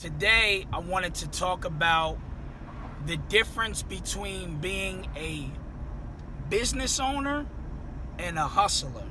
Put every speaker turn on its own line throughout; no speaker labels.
Today, I wanted to talk about the difference between being a business owner and a hustler.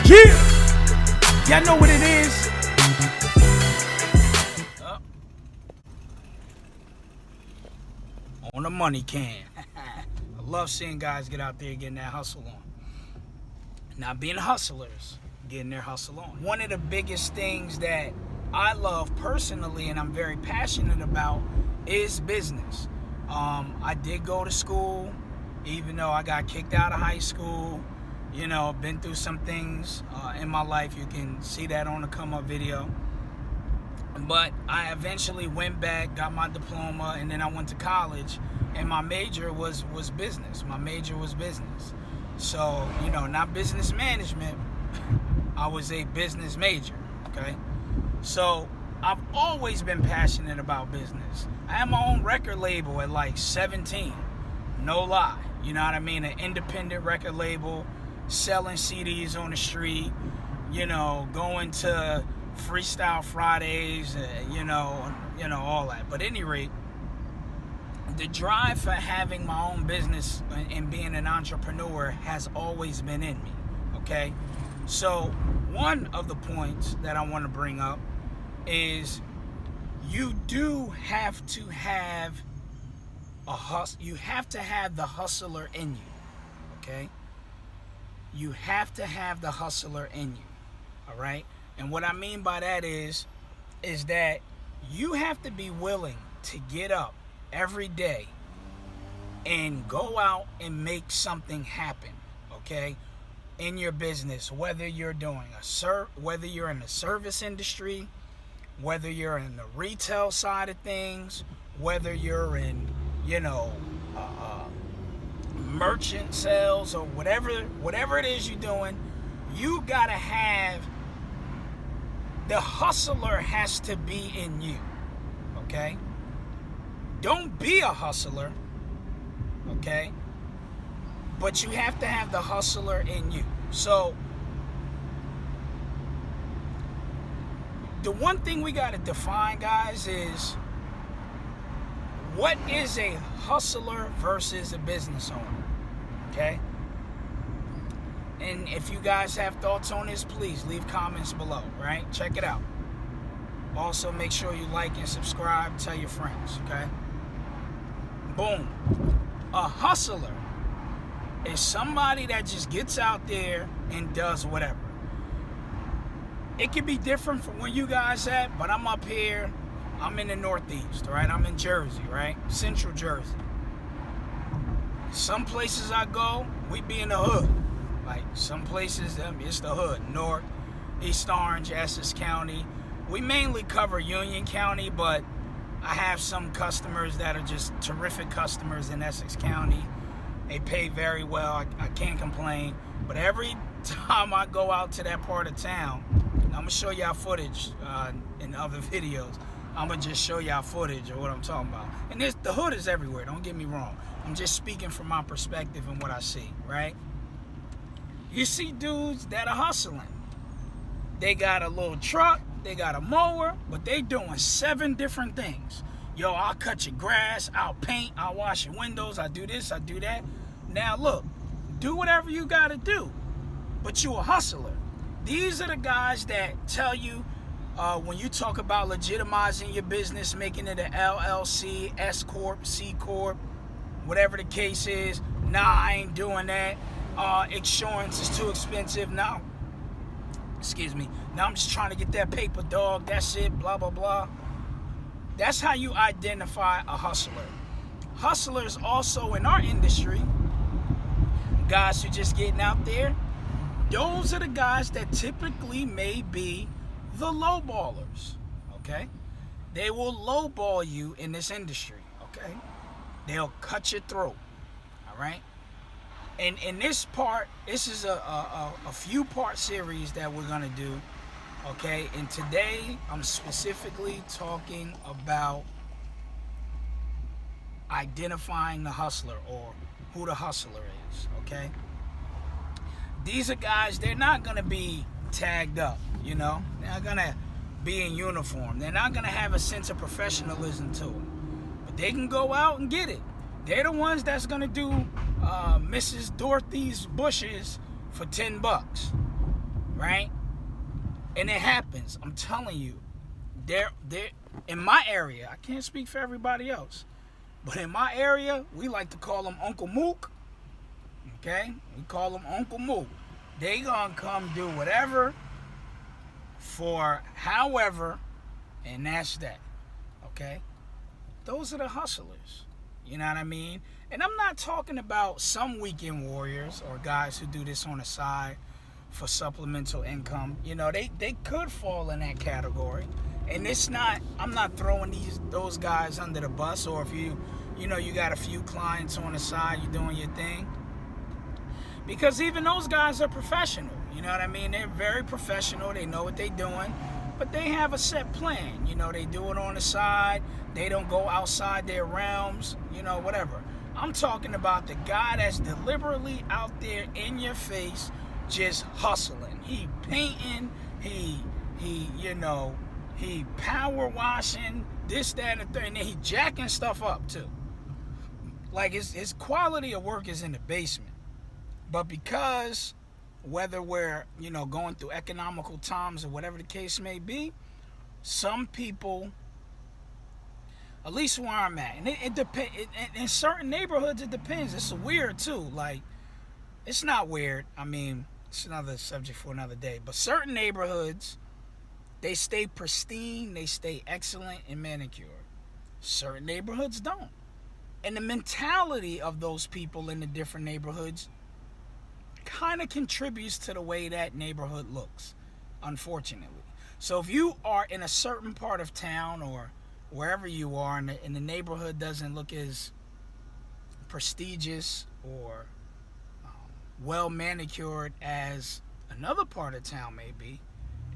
Yeah! Y'all know what it is. On the money can. I love seeing guys get out there getting that hustle on. Not being hustlers, getting their hustle on. One of the biggest things that I love personally and I'm very passionate about is business. I did go to school, even though I got kicked out of high school. You know, been through some things in my life. You can see that on the come up video. But I eventually went back, got my diploma, and then I went to college, and my major was business. My major was business. So, you know, not business management. I was a business major, okay? So, I've always been passionate about business. I had my own record label at like 17. No lie. You know what I mean? An independent record label, selling CDs on the street, you know, going to Freestyle Fridays, you know, all that. But at any rate, the drive for having my own business and being an entrepreneur has always been in me, okay? So one of the points that I want to bring up is you do have to have you have to have the hustler in you, okay? You have to have the hustler in you, all right? And what I mean by that is that you have to be willing to get up every day and go out and make something happen, okay? In your business, whether you're doing whether you're in the service industry, whether you're in the retail side of things, whether you're in, you know, merchant sales or whatever it is you're doing, you gotta have the hustler has to be in you, okay? Don't be a hustler, okay? But you have to have the hustler in you. So, the one thing we got to define, guys, is what is a hustler versus a business owner, okay? And if you guys have thoughts on this, please leave comments below, right? Check it out. Also, make sure you like and subscribe. Tell your friends, okay? Boom. A hustler is somebody that just gets out there and does whatever. It can be different from where you guys at, but I'm up here. I'm in the Northeast, right? I'm in Jersey, right? Central Jersey. Some places I go, we be in the hood. Like some places, it's the hood. North, East Orange, Essex County. We mainly cover Union County, but I have some customers that are just terrific customers in Essex County. They pay very well. I can't complain. But every time I go out to that part of town, I'm going to show y'all footage in other videos. I'm going to just show y'all footage of what I'm talking about. And the hood is everywhere. Don't get me wrong. I'm just speaking from my perspective and what I see, right? You see dudes that are hustling. They got a little truck, they got a mower, but they doing 7 different things. Yo, I'll cut your grass, I'll paint, I'll wash your windows, I do this, I do that. Now look, do whatever you gotta do, but you a hustler. These are the guys that tell you when you talk about legitimizing your business, making it an LLC, S Corp, C Corp, whatever the case is, nah, I ain't doing that. Insurance is too expensive. Now, excuse me. Now I'm just trying to get that paper, dog. That's it, blah, blah, blah. That's how you identify a hustler. Hustlers also in our industry, guys who just getting out there, those are the guys that typically may be the lowballers, okay? They will lowball you in this industry, okay? They'll cut your throat, all right? And in this part, this is a few part series that we're gonna do, okay? And today, I'm specifically talking about identifying the hustler or who the hustler is, okay? these are guys, they're not going to be tagged up, you know. They're not going to be in uniform. They're not going to have a sense of professionalism to them. But they can go out and get it. They're the ones that's going to do Mrs. Dorothy's bushes for $10, right? And it happens. I'm telling you. They're in my area. I can't speak for everybody else. But in my area, we like to call them Uncle Mook. Okay? We call them Uncle Mook. They gonna come do whatever for however, and that's that. Okay? Those are the hustlers. You know what I mean? And I'm not talking about some weekend warriors or guys who do this on the side for supplemental income. You know, they could fall in that category. And it's not, I'm not throwing those guys under the bus, or if you got a few clients on the side, you're doing your thing. Because even those guys are professional. You know what I mean? They're very professional. They know what they're doing. But they have a set plan. You know, they do it on the side. They don't go outside their realms. You know, whatever. I'm talking about the guy that's deliberately out there in your face just hustling. He painting. He power washing, this, that, and the third, and then he jacking stuff up too. Like his quality of work is in the basement. But because whether we're, going through economical times or whatever the case may be, some people, at least where I'm at, and it depends. In certain neighborhoods, it depends. It's weird too. Like, it's not weird. I mean, it's another subject for another day. But certain neighborhoods, they stay pristine, they stay excellent and manicured. Certain neighborhoods don't. And the mentality of those people in the different neighborhoods kind of contributes to the way that neighborhood looks, unfortunately. So if you are in a certain part of town or wherever you are and the neighborhood doesn't look as prestigious or well manicured as another part of town may be,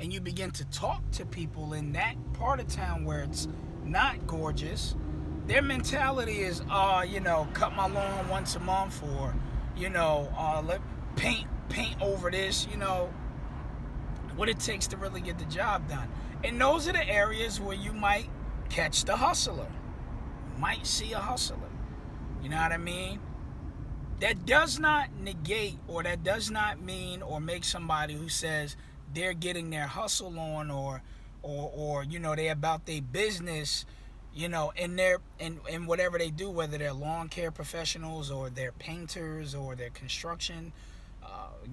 and you begin to talk to people in that part of town where it's not gorgeous, their mentality is, cut my lawn once a month, or, let paint over this, what it takes to really get the job done. And those are the areas where you might catch the hustler. You might see a hustler. You know what I mean? That does not negate, or that does not mean or make somebody who says they're getting their hustle on, or they're about their business, in whatever they do, whether they're lawn care professionals or they're painters or they're construction,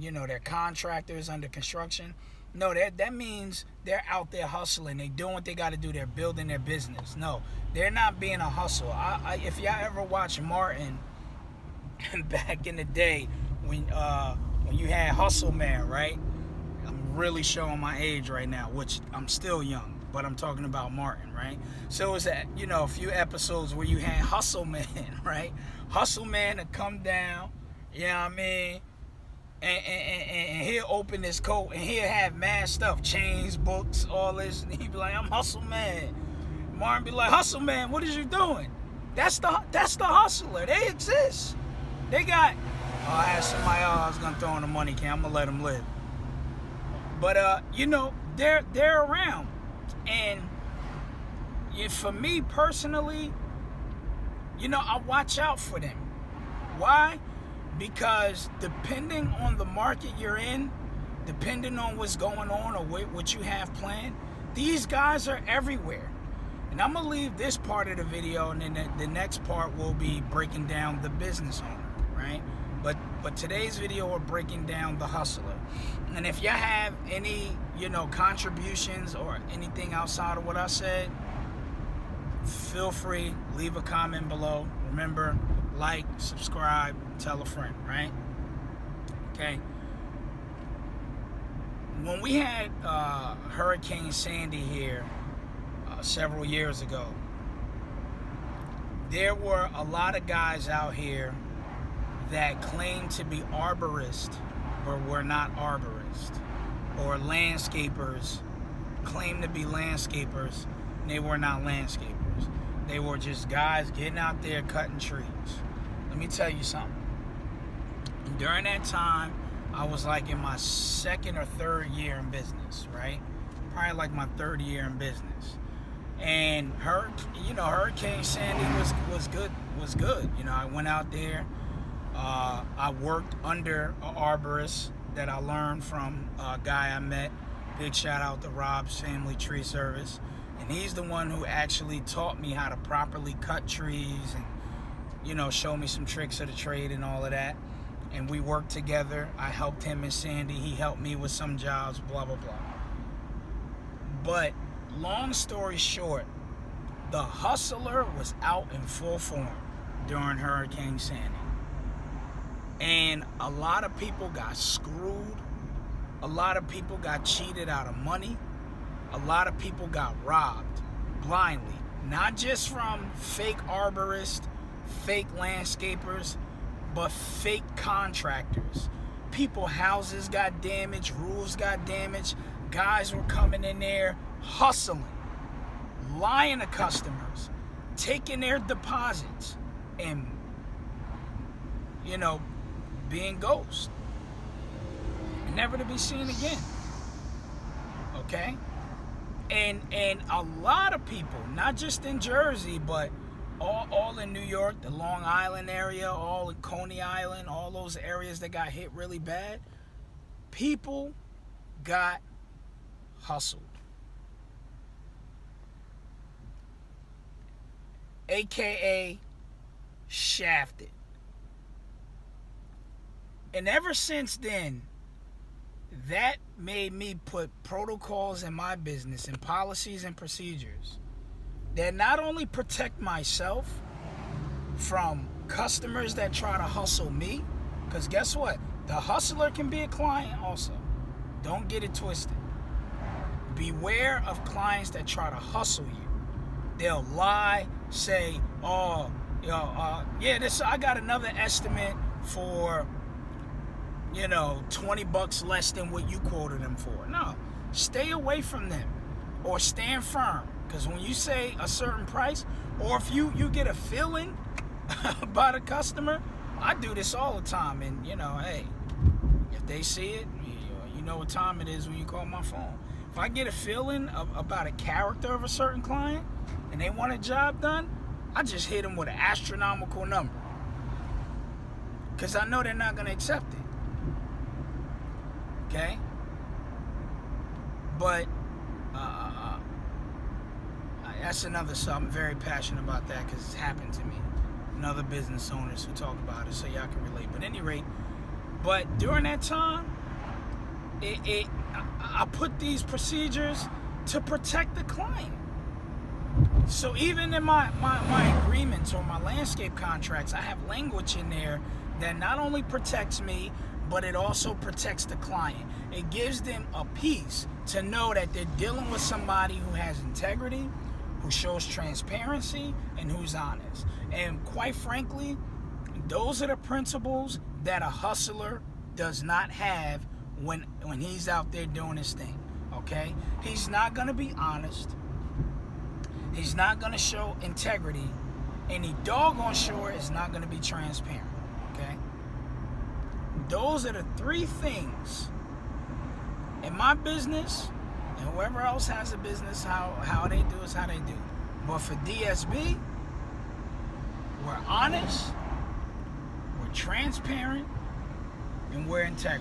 they're contractors under construction. No, that means they're out there hustling. They're doing what they got to do. They're building their business. No, they're not being a hustle. If y'all ever watch Martin back in the day when you had Hustle Man, right? I'm really showing my age right now, which I'm still young, but I'm talking about Martin, right? So it was a few episodes where you had Hustle Man, right? Hustle Man to come down, you know what I mean? And he'll open his coat and he'll have mad stuff, chains, books, all this, and he'd be like, I'm Hustle Man. Martin be like, Hustle Man, what is you doing? That's the hustler. They exist. They got, I had somebody else I was gonna throw in the money can. I'm gonna let them live. But they're around. And for me personally, I watch out for them. Why? Because depending on the market you're in, depending on what's going on or what you have planned, these guys are everywhere. And I'm going to leave this part of the video, and then the next part will be breaking down the business owner, right? But today's video, we're breaking down the hustler. And if you have any, contributions or anything outside of what I said, feel free, leave a comment below. Remember, like, subscribe, tell a friend, right? Okay. When we had Hurricane Sandy here several years ago, there were a lot of guys out here that claimed to be arborists but were not arborists, or landscapers claimed to be landscapers and they were not landscapers. They were just guys getting out there cutting trees. Let me tell you something. During that time, I was like in my second or third year in business, right? Probably like my third year in business. And Hurricane Sandy was good. I went out there. I worked under an arborist that I learned from a guy I met. Big shout out to Rob's Family Tree Service. And he's the one who actually taught me how to properly cut trees and, show me some tricks of the trade and all of that. And we worked together. I helped him and Sandy. He helped me with some jobs, blah, blah, blah. But long story short, the hustler was out in full form during Hurricane Sandy. And a lot of people got screwed. A lot of people got cheated out of money. A lot of people got robbed blindly. Not just from fake arborists, fake landscapers, but fake contractors. People's houses got damaged, roofs got damaged. Guys were coming in there hustling, lying to customers, taking their deposits, and, being ghosts. Never to be seen again. Okay? And a lot of people, not just in Jersey, but all in New York, the Long Island area, all in Coney Island, all those areas that got hit really bad, people got hustled. AKA shafted. And ever since then, that made me put protocols in my business and policies and procedures that not only protect myself from customers that try to hustle me, because guess what? The hustler can be a client also. Don't get it twisted. Beware of clients that try to hustle you. They'll lie, say, I got another estimate for $20 less than what you quoted them for. No, stay away from them or stand firm. Because when you say a certain price, or if you get a feeling by the customer, I do this all the time. And, hey, if they see it, you know what time it is when you call my phone. If I get a feeling about a character of a certain client and they want a job done, I just hit them with an astronomical number. Because I know they're not going to accept it. Okay? But that's another something. I'm very passionate about that because it's happened to me and other business owners who talk about it, so y'all can relate. But at any rate, during that time, I put these procedures to protect the client. So even in my agreements or my landscape contracts, I have language in there that not only protects me, but it also protects the client. It gives them a peace to know that they're dealing with somebody who has integrity, who shows transparency, and who's honest. And quite frankly, those are the principles that a hustler does not have when he's out there doing his thing. Okay? He's not going to be honest. He's not going to show integrity. And he doggone sure is not going to be transparent. Okay? Those are the three things in my business, and whoever else has a business, how they do is how they do. But for DSB, we're honest, we're transparent, and we're integral.